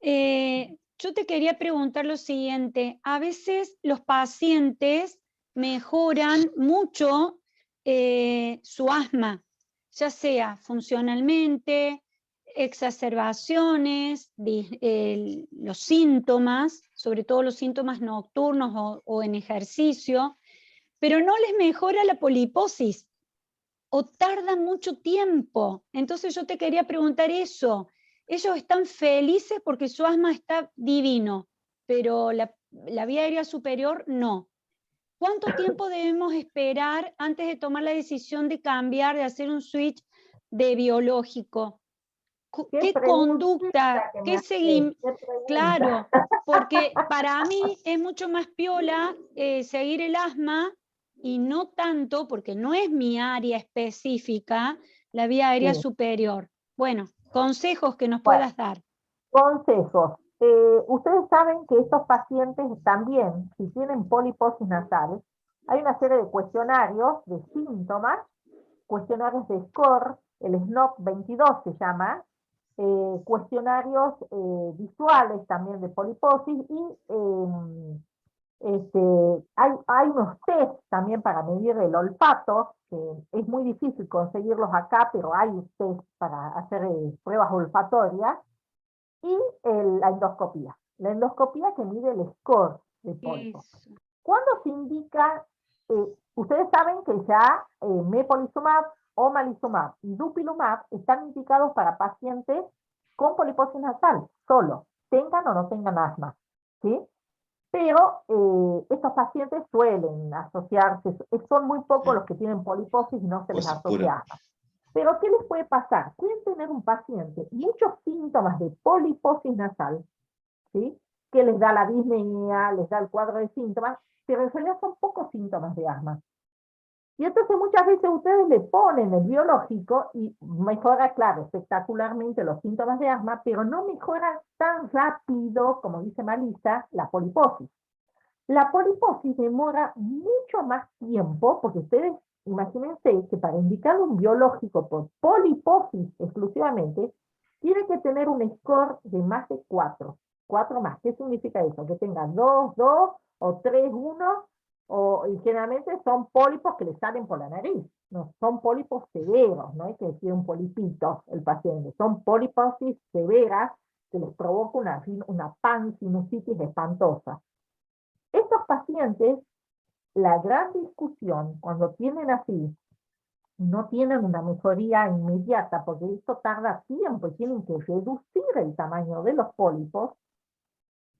Yo te quería preguntar lo siguiente, a veces los pacientes mejoran mucho su asma, ya sea funcionalmente, exacerbaciones, los síntomas, sobre todo los síntomas nocturnos o en ejercicio, pero no les mejora la poliposis o tardan mucho tiempo. Entonces yo te quería preguntar eso. Ellos están felices porque su asma está divino, pero la vía aérea superior no. ¿Cuánto tiempo debemos esperar antes de tomar la decisión de cambiar, de hacer un switch de biológico? ¿Qué conducta? ¿Qué seguimiento? Claro, porque para mí es mucho más piola seguir el asma y no tanto, porque no es mi área específica, la vía aérea superior. Bueno, consejos que nos puedas dar.
Consejos. Ustedes saben que estos pacientes también, si tienen poliposis nasal, hay una serie de cuestionarios de síntomas, cuestionarios de SCORE, el SNOP 22 se llama, cuestionarios visuales también de poliposis, y hay unos test también para medir el olfato, que es muy difícil conseguirlos acá, pero hay test para hacer pruebas olfatorias, y la endoscopía. La endoscopía que mide el score de pólipo. ¿Cuándo se indica? Ustedes saben que ya mepolizumab, omalizumab y dupilumab están indicados para pacientes con poliposis nasal, solo, tengan o no tengan asma, ¿sí? Pero estos pacientes suelen asociarse, son muy pocos los que tienen poliposis y no se les asocia asma. Pero ¿qué les puede pasar? Pueden tener un paciente muchos síntomas de poliposis nasal, ¿sí? Que les da la disnea, les da el cuadro de síntomas, pero en realidad son pocos síntomas de asma. Y entonces muchas veces ustedes le ponen el biológico y mejora, claro, espectacularmente los síntomas de asma, pero no mejora tan rápido, como dice Marisa, la poliposis. La poliposis demora mucho más tiempo, porque ustedes imagínense que para indicar un biológico por poliposis exclusivamente, tiene que tener un score de más de 4. 4 más. ¿Qué significa eso? Que tenga 2, 2 o 3, 1, y generalmente son pólipos que le salen por la nariz. No son pólipos severos, no hay que decir un polipito el paciente. Son poliposis severas que les provoca una pansinusitis espantosa. Estos pacientes, la gran discusión, cuando tienen así, no tienen una mejoría inmediata, porque esto tarda tiempo y tienen que reducir el tamaño de los pólipos,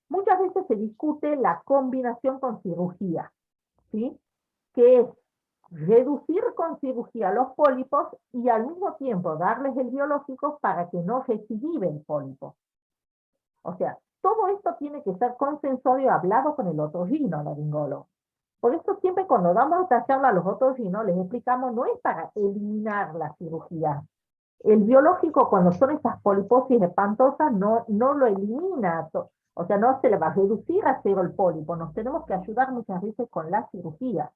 muchas veces se discute la combinación con cirugía, ¿sí? Que es reducir con cirugía los pólipos y al mismo tiempo darles el biológico para que no recidive el pólipo. O sea, todo esto tiene que ser consensuado y hablado con el otorrinolaringólogo. Por eso siempre cuando damos esta charla a los otorrinos, les explicamos, no es para eliminar la cirugía. El biológico, cuando son estas poliposis espantosas, no lo elimina, o sea, no se le va a reducir a cero el pólipo, nos tenemos que ayudar muchas veces con la cirugía.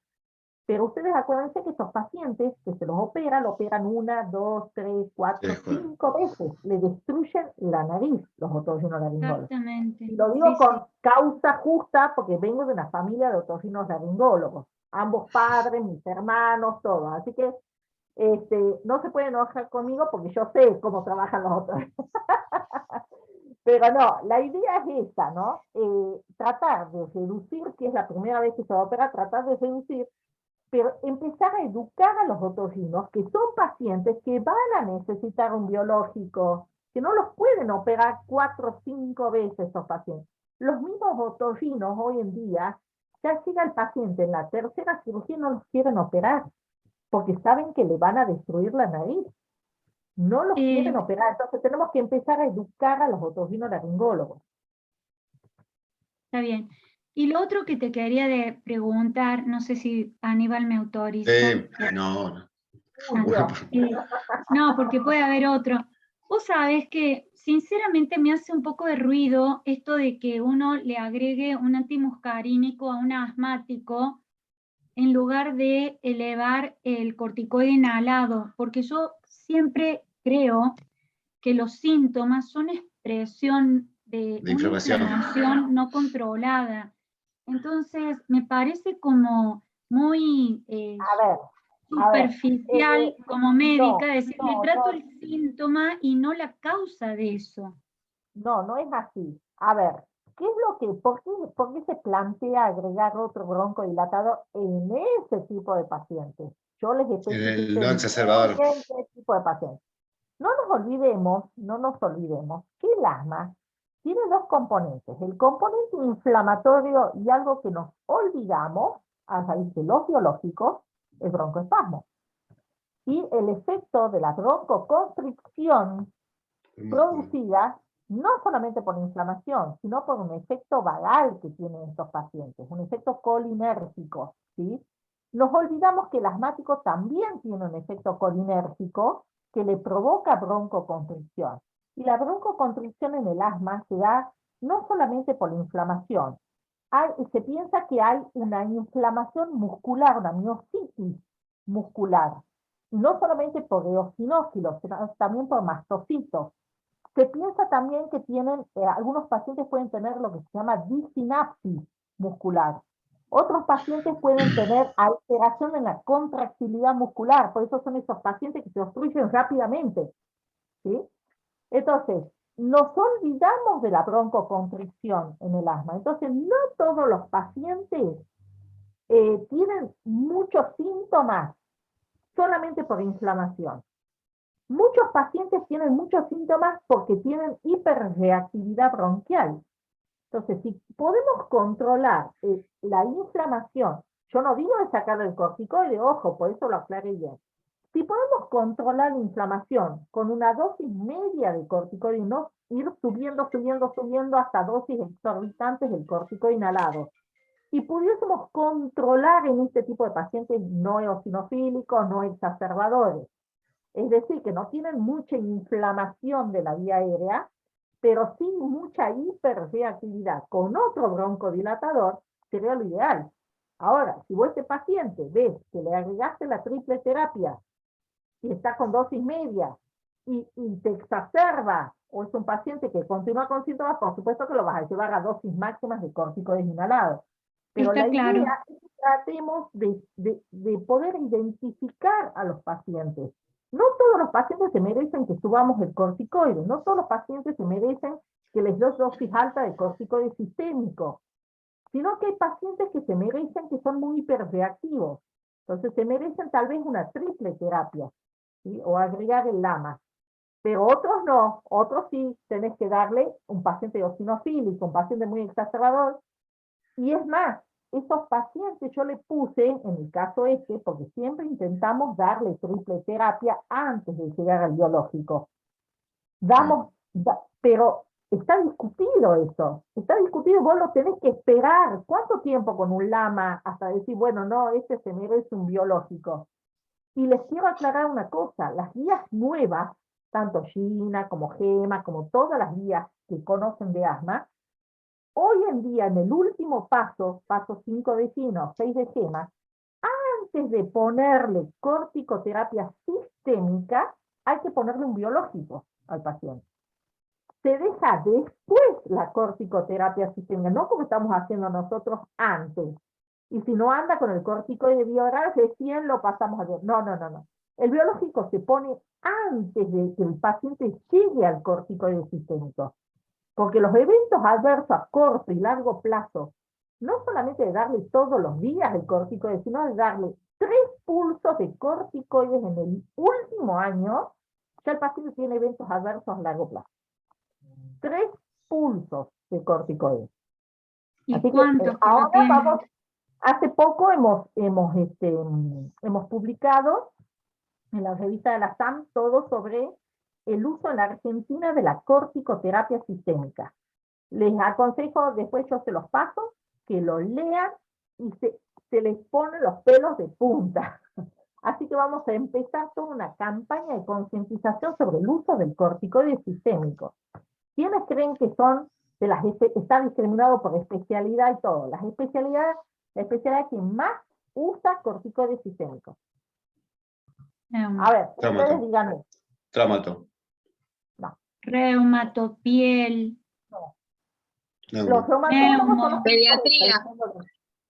Pero ustedes acuérdense que estos pacientes que se los opera, lo operan 1, 2, 3, 4, 5 veces, le destruyen la nariz los otorrinolaringólogos.
Exactamente.
Y lo digo
Sí,
con causa justa porque vengo de una familia de otorrinolaringólogos, ambos padres, mis hermanos, todos, así que no se pueden enojar conmigo porque yo sé cómo trabajan los otros. Pero no, la idea es esta, ¿no? Tratar de reducir, que es la primera vez que se va a operar, tratar de reducir, pero empezar a educar a los otorrinos, que son pacientes que van a necesitar un biológico, que no los pueden operar 4 o 5 veces estos pacientes. Los mismos otorrinos hoy en día, ya llega el paciente en la tercera cirugía y no los quieren operar, porque saben que le van a destruir la nariz. No los quieren operar, entonces tenemos que empezar a educar a los otorrinolaringólogos.
Está bien. Y lo otro que te quería preguntar, no sé si Aníbal me autoriza.
No.
No, porque puede haber otro. Vos sabés que sinceramente me hace un poco de ruido esto de que uno le agregue un antimuscarínico a un asmático en lugar de elevar el corticoide inhalado, porque yo siempre creo que los síntomas son expresión de una inflamación no controlada. Entonces, me parece como muy superficial como médica decir, le trato el síntoma y no la causa de eso.
No es así. A ver, ¿qué es lo que, por qué se plantea agregar otro broncodilatador en ese tipo de pacientes? Yo les
el no exacerbador.
Ese tipo de pacientes. No nos olvidemos que el asma tiene 2 componentes, el componente inflamatorio y algo que nos olvidamos a raíz de los biológicos, el broncoespasmo. Y el efecto de la broncoconstricción producida no solamente por inflamación, sino por un efecto vagal que tienen estos pacientes, un efecto colinérgico, ¿sí? Nos olvidamos que el asmático también tiene un efecto colinérgico que le provoca broncoconstricción. Y la broncoconstricción en el asma se da no solamente por la inflamación. Se piensa que hay una inflamación muscular, una miositis muscular. No solamente por eosinófilos, sino también por mastocitos. Se piensa también que algunos pacientes pueden tener lo que se llama disinapsis muscular. Otros pacientes pueden tener alteración en la contractilidad muscular, por eso son esos pacientes que se obstruyen rápidamente, ¿sí? Entonces, nos olvidamos de la broncoconstricción en el asma. Entonces, no todos los pacientes tienen muchos síntomas solamente por inflamación. Muchos pacientes tienen muchos síntomas porque tienen hiperreactividad bronquial. Entonces, si podemos controlar la inflamación, yo no digo de sacar el corticoide, ojo, por eso lo aclaré bien. Si podemos controlar la inflamación con una dosis media de corticoide y no ir subiendo hasta dosis exorbitantes del corticoide inhalado, y pudiésemos controlar en este tipo de pacientes no eosinofílicos, no exacerbadores, es decir, que no tienen mucha inflamación de la vía aérea, pero sí mucha hiperreactividad. Con otro broncodilatador sería lo ideal. Ahora, si vos este paciente ves que le agregaste la triple terapia y está con dosis media y te exacerba, o es un paciente que continúa con síntomas, por supuesto que lo vas a llevar a dosis máximas de corticoides inhalados. Pero la idea es que tratemos de poder identificar a los pacientes. No todos los pacientes se merecen que subamos el corticoide, no todos los pacientes se merecen que les dé dosis alta de corticoide sistémico, sino que hay pacientes que se merecen que son muy hiperreactivos. Entonces se merecen tal vez una triple terapia, ¿sí? O agregar el LAMA. Pero otros no, otros sí tenés que darle un paciente eosinofílico, un paciente muy exacerbador. Y es más, esos pacientes yo le puse, en el caso porque siempre intentamos darle triple terapia antes de llegar al biológico. Pero está discutido eso, está discutido, vos lo tenés que esperar. ¿Cuánto tiempo con un lama hasta decir, bueno, no, este se merece un biológico? Y les quiero aclarar una cosa, las guías nuevas, tanto Gina como Gema, como todas las guías que conocen de asma, hoy en día en el último paso 5 de Gina, 6 de Gema, antes de ponerle corticoterapia sistémica, hay que ponerle un biológico al paciente. Se deja después la corticoterapia sistémica, no como estamos haciendo nosotros antes. Y si no anda con el corticoide bioral, recién lo pasamos a ver. No, no, no, no. El biológico se pone antes de que el paciente llegue al corticoide sistémico. Porque los eventos adversos a corto y largo plazo, no solamente de darle todos los días el corticoide, sino de darle 3 pulsos de corticoides en el último año, ya el paciente tiene eventos adversos a largo plazo. 3 pulsos de corticoides.
¿Y
así
cuántos
que,
que lo
ahora
tienen?
vamos, hace poco hemos publicado en la revista de la SAM todo sobre el uso en la Argentina de la corticoterapia sistémica. Les aconsejo, después yo se los paso, que lo lean y se les ponen los pelos de punta. Así que vamos a empezar toda una campaña de concientización sobre el uso del corticoide sistémico. ¿Quiénes creen que son de las está discriminado por especialidad y todo? La especialidad que más usa corticoides sistémicos. A ver, ustedes díganme.
Traumato.
No.
Reumato, piel.
No.
Neuro.
Los reumatólogos son los
Pediatría.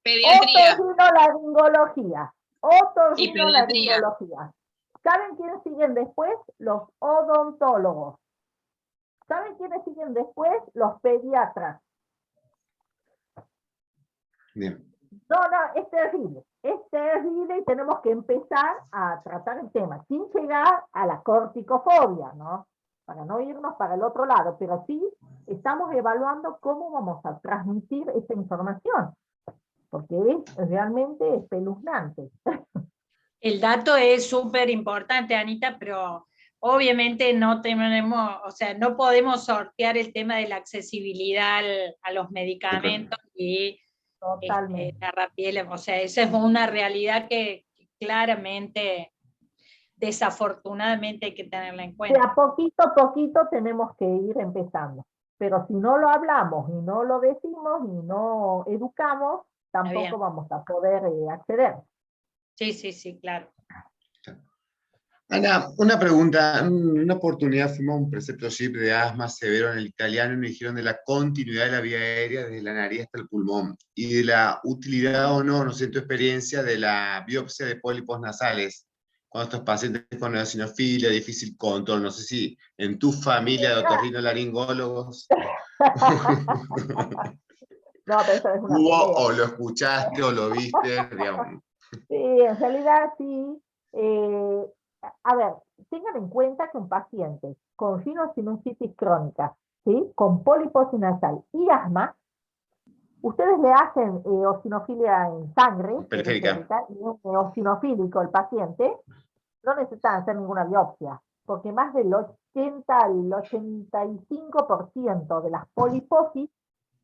Pediatría.
Otorrinolaringología.
Y pediatría.
Otorrinolaringología. ¿Saben quiénes siguen después? Los odontólogos. ¿Saben quiénes siguen después? Los pediatras.
Bien.
No, es terrible y tenemos que empezar a tratar el tema, sin llegar a la corticofobia, ¿no? Para no irnos para el otro lado, pero sí estamos evaluando cómo vamos a transmitir esta información, porque es realmente espeluznante.
El dato es súper importante, Anita, pero obviamente no tenemos, o sea, no podemos sortear el tema de la accesibilidad a los medicamentos y
Totalmente.
la rapidez, o sea, esa es una realidad que claramente, desafortunadamente hay que tenerla en
De
cuenta.
a poquito a poquito tenemos que ir empezando, pero si no lo hablamos y no lo decimos y no educamos, tampoco vamos a poder acceder.
Sí, claro.
Ana, una pregunta. En una oportunidad fuimos a un preceptorship de asma severo en el italiano y me dijeron de la continuidad de la vía aérea desde la nariz hasta el pulmón y de la utilidad o no, no sé, en tu experiencia, de la biopsia de pólipos nasales cuando estos pacientes con eosinofilia, difícil control. No sé si en tu familia de otorrinolaringólogos
No, pero eso es una
hubo
pelea.
o lo escuchaste o lo viste, digamos.
Sí, en realidad sí. A ver, tengan en cuenta que un paciente con sinusitis crónica, ¿sí? Con pólipo nasal y asma, ustedes le hacen eosinofilia en sangre,
Periférica.
y es eosinofílico el paciente, no necesitan hacer ninguna biopsia, porque más del 80 al 85% de las poliposis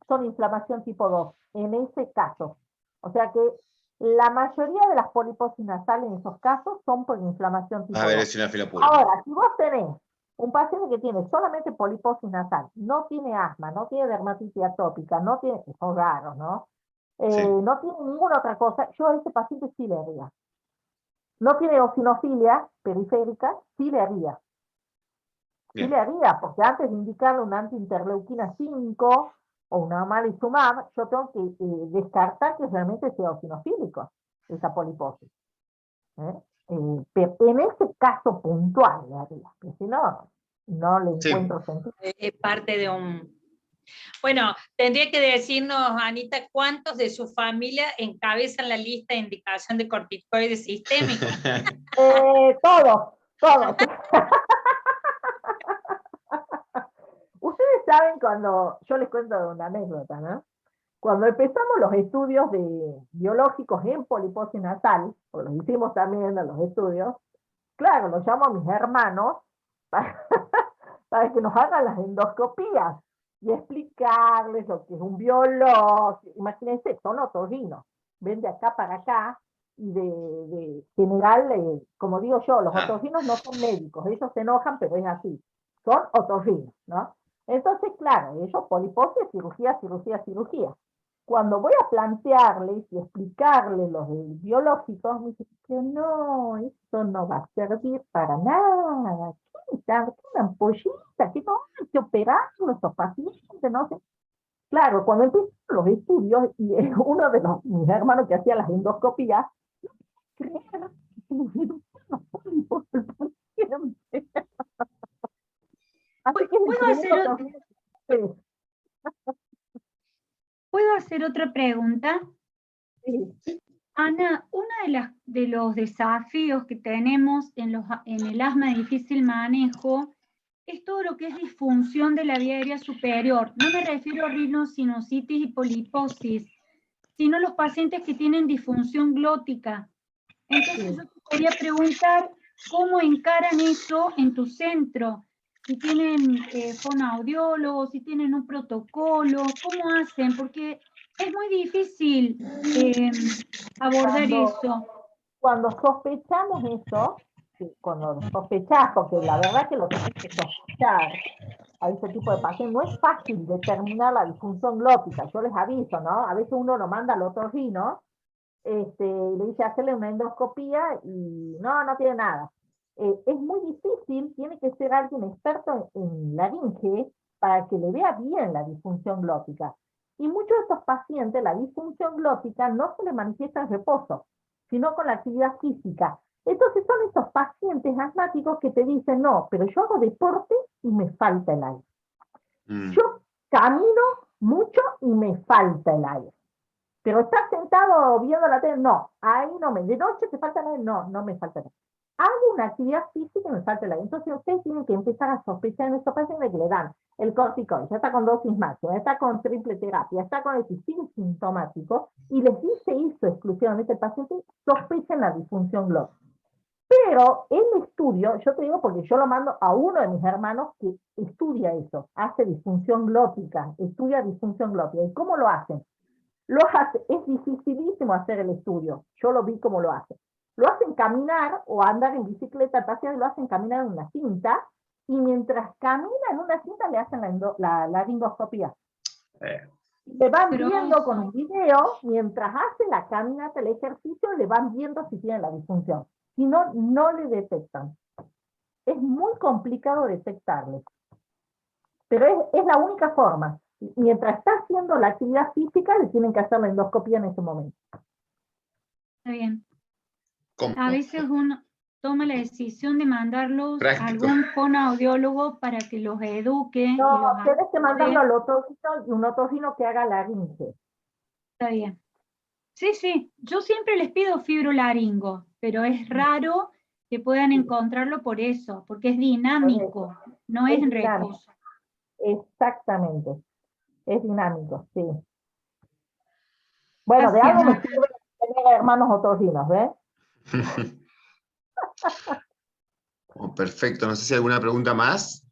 son inflamación tipo 2, en ese caso. O sea que la mayoría de las poliposis nasales en esos casos son por inflamación tipo
A ver,
2.
eosinofila pura.
Ahora, si vos tenés un paciente que tiene solamente poliposis nasal, no tiene asma, no tiene dermatitis atópica, no tiene, que son raros, ¿no?
Sí.
No tiene ninguna otra cosa, yo a ese paciente sí le haría. No tiene eosinofilia periférica, sí le haría. Sí le haría, porque antes de indicarle una antiinterleuquina 5 o una omalizumab, yo tengo que descartar que realmente sea eosinofílico, esa poliposis. Pero en ese caso puntual le haría, porque si no, no le encuentro sentido.
Es parte de un... Bueno, tendría que decirnos, Anita, ¿cuántos de su familia encabezan la lista de indicación de corticoides sistémicos?
Todos. Ustedes saben cuando, yo les cuento una anécdota, ¿no? Cuando empezamos los estudios biológicos en poliposis nasal, o los hicimos también en los estudios, claro, los llamo a mis hermanos para que nos hagan las endoscopías. y explicarles lo que es un biólogo. Imagínense, son otorrinos, ven de acá para acá, y de general, como digo yo, los otorrinos no son médicos, ellos se enojan, pero es así, son otorrinos, ¿no? Entonces, claro, ellos poliposis, cirugía, cirugía, cirugía. Cuando voy a plantearles y explicarles los biológicos, me dicen que no, eso no va a servir para nada. Una ampollita, que no hay que operarlo, estos pacientes, no sé. Claro, cuando empiezan los estudios, y uno de mis hermanos que hacía las endoscopías, creer que tuvieron unos pólipos del paciente. Así que
¿Puedo hacer otra pregunta?
Sí.
Ana, uno de los desafíos que tenemos en el asma de difícil manejo es todo lo que es disfunción de la vía aérea superior. No me refiero a rinosinusitis y poliposis, sino los pacientes que tienen disfunción glótica. Entonces yo te quería preguntar cómo encaran eso en tu centro. Si tienen fonoaudiólogos, si tienen un protocolo, ¿cómo hacen? Porque es muy difícil abordar eso.
Cuando sospechamos eso, cuando sospechás, porque la verdad que lo que hay que sospechar a ese tipo de pacientes no es fácil determinar la disfunción glótica. Yo les aviso, ¿no? A veces uno lo manda al otorrino, y le dice hacerle una endoscopía y no tiene nada. Es muy difícil, tiene que ser alguien experto en laringe para que le vea bien la disfunción glótica. Y muchos de estos pacientes, la disfunción glótica no se le manifiesta en reposo, sino con la actividad física. Entonces son esos pacientes asmáticos que te dicen, no, pero yo hago deporte y me falta el aire. Yo camino mucho y me falta el aire. Pero estás sentado viendo la tele, no, ahí no me, de noche te falta el aire, no me falta el aire. Hago una actividad física y me falta el aire. Entonces ustedes tienen que empezar a sospechar en estos pacientes que le dan el corticoide, ya está con dosis máxima, ya está con triple terapia, está con el sistema sintomático, y les dice eso exclusivamente el paciente, sospechen la disfunción glótica. Pero el estudio, yo te digo porque yo lo mando a uno de mis hermanos que estudia eso, hace disfunción glótica, estudia disfunción glótica. ¿Y cómo lo hacen? Es dificilísimo hacer el estudio, yo lo vi cómo lo hacen. Lo hacen caminar o andar en bicicleta, el paciente lo hacen caminar en una cinta, y mientras camina en una cinta le hacen la laringoscopía. Le van viendo con un video, mientras hace la caminata, el ejercicio, le van viendo si tiene la disfunción. Si no, no le detectan. Es muy complicado detectarle. Pero es la única forma. Mientras está haciendo la actividad física, le tienen que hacer la endoscopía en ese momento.
Está bien.
¿Cómo?
A veces uno toma la decisión de mandarlos a algún fonoaudiólogo para que los eduque.
No, tienes que mandarlo al otorrino, y un otorrino que haga laringe.
Está bien. Sí, yo siempre les pido fibrolaringo, pero es raro que puedan encontrarlo por eso, porque es dinámico, no es en reposo.
Exactamente, es dinámico, sí. Bueno,
Gracias,
de algo me sirve tener hermanos otorrinos, ¿ves?
Perfecto, no sé si hay alguna pregunta más.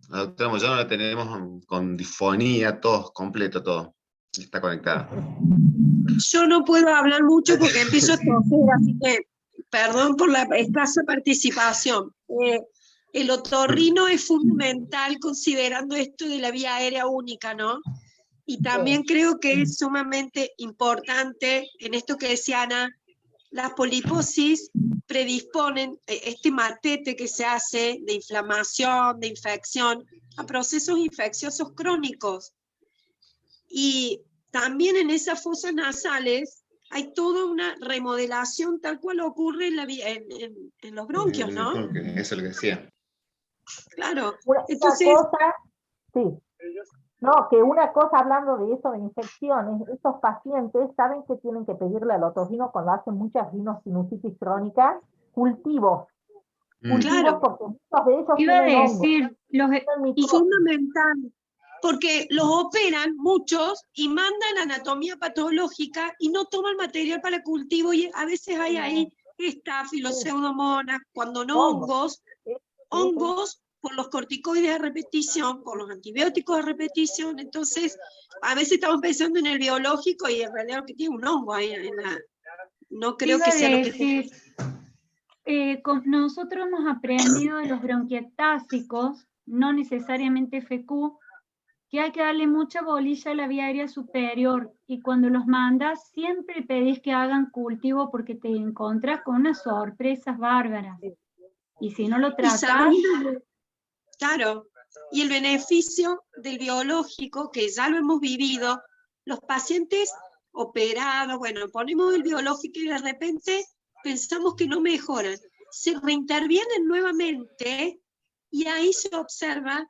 La doctora Moyano la tenemos con disfonía, todo, completo, todo. Está conectada.
Yo no puedo hablar mucho porque empiezo a toser, así que perdón por la escasa participación. El otorrino es fundamental considerando esto de la vía aérea única, ¿no? Y también creo que es sumamente importante en esto que decía Ana, las poliposis predisponen este matete que se hace de inflamación, de infección, a procesos infecciosos crónicos. Y también en esas fosas nasales hay toda una remodelación tal cual ocurre en los bronquios, ¿no?
Eso es lo que decía.
Claro.
Entonces, una cosa hablando de eso de infecciones, estos pacientes saben que tienen que pedirle al otorrino cuando hacen muchas rinosinusitis crónicas, cultivos.
Claro.
Porque muchos de ellos
Iba a
tienen
decir,
y fundamental, porque los operan muchos y mandan anatomía patológica y no toman material para cultivo, y a veces hay ahí estáfilos, pseudomonas, cuando no hongos por los corticoides a repetición, por los antibióticos a repetición. Entonces, a veces estamos pensando en el biológico y en realidad lo que tiene un hongo ahí. No creo que sea lo que...
Nosotros hemos aprendido de los bronquiectásicos, no necesariamente FQ, que hay que darle mucha bolilla a la vía aérea superior, y cuando los mandas siempre pedís que hagan cultivo porque te encontrás con unas sorpresas bárbaras. Y si no lo tratás...
Claro, y el beneficio del biológico, que ya lo hemos vivido, los pacientes operados, bueno, ponemos el biológico y de repente pensamos que no mejoran, se reintervienen nuevamente y ahí se observa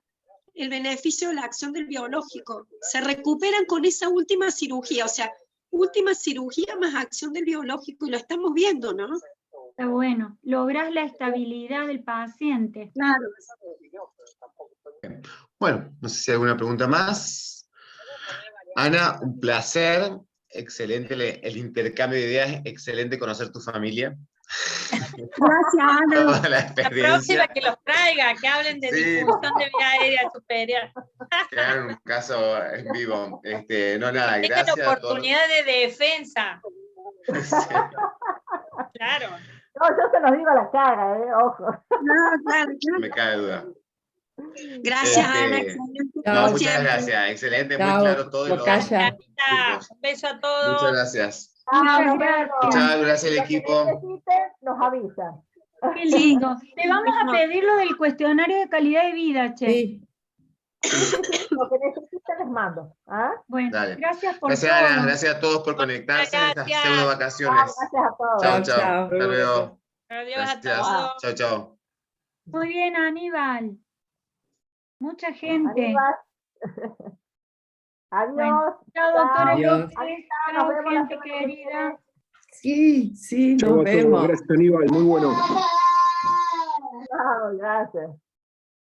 el beneficio de la acción del biológico. Se recuperan con esa última cirugía, o sea, última cirugía más acción del biológico, y lo estamos viendo, ¿no?
Está bueno, lográs la estabilidad del paciente.
Claro.
Bueno, no sé si hay alguna pregunta más. Ana, un placer. Excelente el intercambio de ideas, excelente conocer tu familia.
Gracias, Ana.
Toda la
La
experiencia.
próxima que los traiga, que hablen de difusión de vía aérea superior.
Que hagan un caso en vivo. No, nada,
Que
gracias.
tengan oportunidad de defensa.
Sí.
Claro.
No, yo se los digo a la cara, ojo.
No, claro.
Me cabe duda.
Gracias, Ana. Excelente.
No,
Chao.
muchas gracias. Excelente, muy
Chao,
claro todo.
Tocaya.
Un beso a todos.
Muchas gracias.
Nos
gracias.
vemos.
Muchas gracias al
Lo que
equipo.
necesiten, nos avisan.
Qué lindo. Te vamos a pedir lo del cuestionario de calidad de vida, Che.
Sí.
Lo que necesiten les mando. ¿Ah?
Bueno,
Dale.
gracias por
Gracias,
todo.
Ana. Gracias a todos por conectarse en estas
Gracias.
pseudo vacaciones.
Gracias a todos.
Chao,
Chao,
chao.
chao.
Hasta luego.
Adiós a
Gracias.
todos.
Chao, chao.
Muy bien, Aníbal. Mucha gente.
Aníbal. Adiós.
Bueno, chao, doctora
Adiós.
López.
Nos
Chao,
vemos la
gente
semana que
querida.
viene.
Sí, sí,
Chau
nos
a todos.
vemos.
Gracias, Aníbal. Muy bueno.
Chao, gracias.